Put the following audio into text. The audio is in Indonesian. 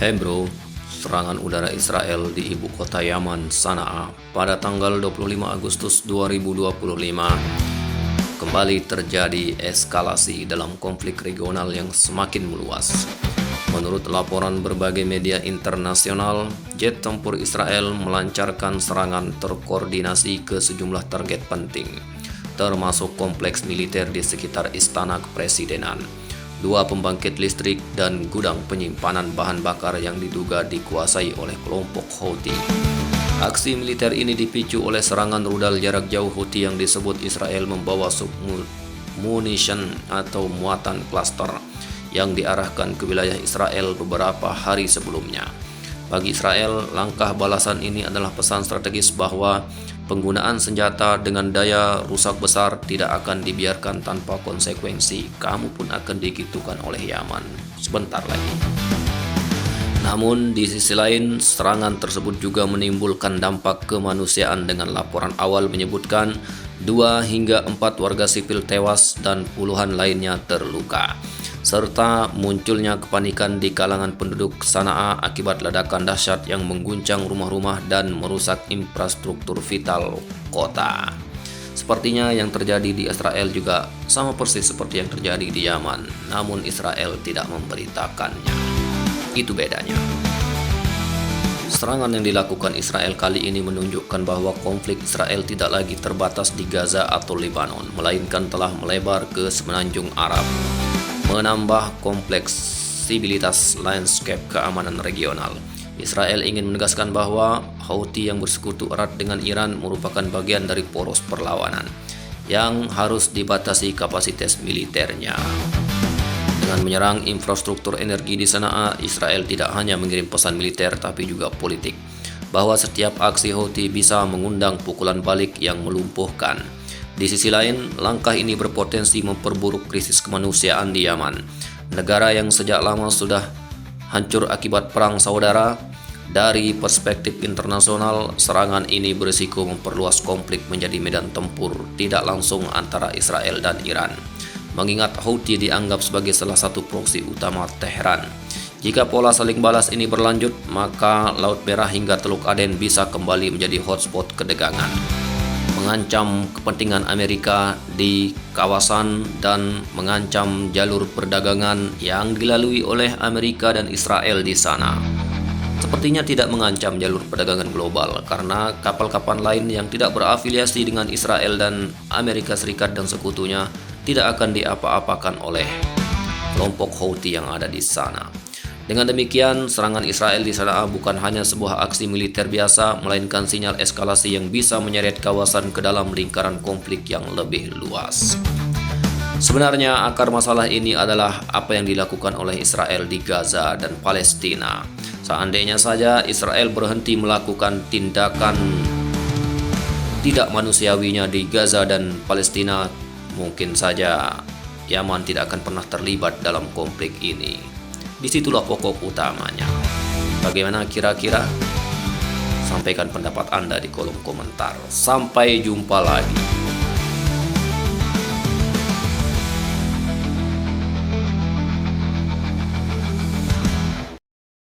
Hey bro, serangan udara Israel di ibu kota Yaman, Sana'a, pada tanggal 25 Agustus 2025 kembali terjadi eskalasi dalam konflik regional yang semakin meluas. Menurut laporan berbagai media internasional, jet tempur Israel melancarkan serangan terkoordinasi ke sejumlah target penting, termasuk kompleks militer di sekitar Istana Kepresidenan, dua pembangkit listrik, dan gudang penyimpanan bahan bakar yang diduga dikuasai oleh kelompok Houthi. Aksi militer ini dipicu oleh serangan rudal jarak jauh Houthi yang disebut Israel membawa submunition atau muatan klaster yang diarahkan ke wilayah Israel beberapa hari sebelumnya. Bagi Israel, langkah balasan ini adalah pesan strategis bahwa penggunaan senjata dengan daya rusak besar tidak akan dibiarkan tanpa konsekuensi. Kamu pun akan digitukan oleh Yaman sebentar lagi. Namun di sisi lain, serangan tersebut juga menimbulkan dampak kemanusiaan dengan laporan awal menyebutkan 2 hingga 4 warga sipil tewas dan puluhan lainnya terluka, serta munculnya kepanikan di kalangan penduduk Sana'a akibat ledakan dahsyat yang mengguncang rumah-rumah dan merusak infrastruktur vital kota. Sepertinya yang terjadi di Israel juga sama persis seperti yang terjadi di Yaman, namun Israel tidak memberitakannya. Itu bedanya. Serangan yang dilakukan Israel kali ini menunjukkan bahwa konflik Israel tidak lagi terbatas di Gaza atau Lebanon, melainkan telah melebar ke semenanjung Arab, menambah kompleksibilitas landscape keamanan regional. Israel ingin menegaskan bahwa Houthi yang bersekutu erat dengan Iran merupakan bagian dari poros perlawanan yang harus dibatasi kapasitas militernya. Dengan menyerang infrastruktur energi di Sana'a, Israel tidak hanya mengirim pesan militer tapi juga politik, bahwa setiap aksi Houthi bisa mengundang pukulan balik yang melumpuhkan. Di sisi lain, langkah ini berpotensi memperburuk krisis kemanusiaan di Yaman, negara yang sejak lama sudah hancur akibat perang saudara. Dari perspektif internasional, serangan ini berisiko memperluas konflik menjadi medan tempur tidak langsung antara Israel dan Iran, mengingat Houthi dianggap sebagai salah satu proksi utama Teheran. Jika pola saling balas ini berlanjut, maka Laut Merah hingga Teluk Aden bisa kembali menjadi hotspot ketegangan, mengancam kepentingan Amerika di kawasan dan mengancam jalur perdagangan yang dilalui oleh Amerika dan Israel di sana. Sepertinya tidak mengancam jalur perdagangan global karena kapal-kapal lain yang tidak berafiliasi dengan Israel dan Amerika Serikat dan sekutunya tidak akan diapa-apakan oleh kelompok Houthi yang ada di sana. Dengan demikian, serangan Israel di Sana'a bukan hanya sebuah aksi militer biasa, melainkan sinyal eskalasi yang bisa menyeret kawasan ke dalam lingkaran konflik yang lebih luas. Sebenarnya akar masalah ini adalah apa yang dilakukan oleh Israel di Gaza dan Palestina. Seandainya saja Israel berhenti melakukan tindakan tidak manusiawinya di Gaza dan Palestina, mungkin saja Yaman tidak akan pernah terlibat dalam konflik ini. Disitulah pokok utamanya. Bagaimana kira-kira? Sampaikan pendapat Anda di kolom komentar. Sampai jumpa lagi.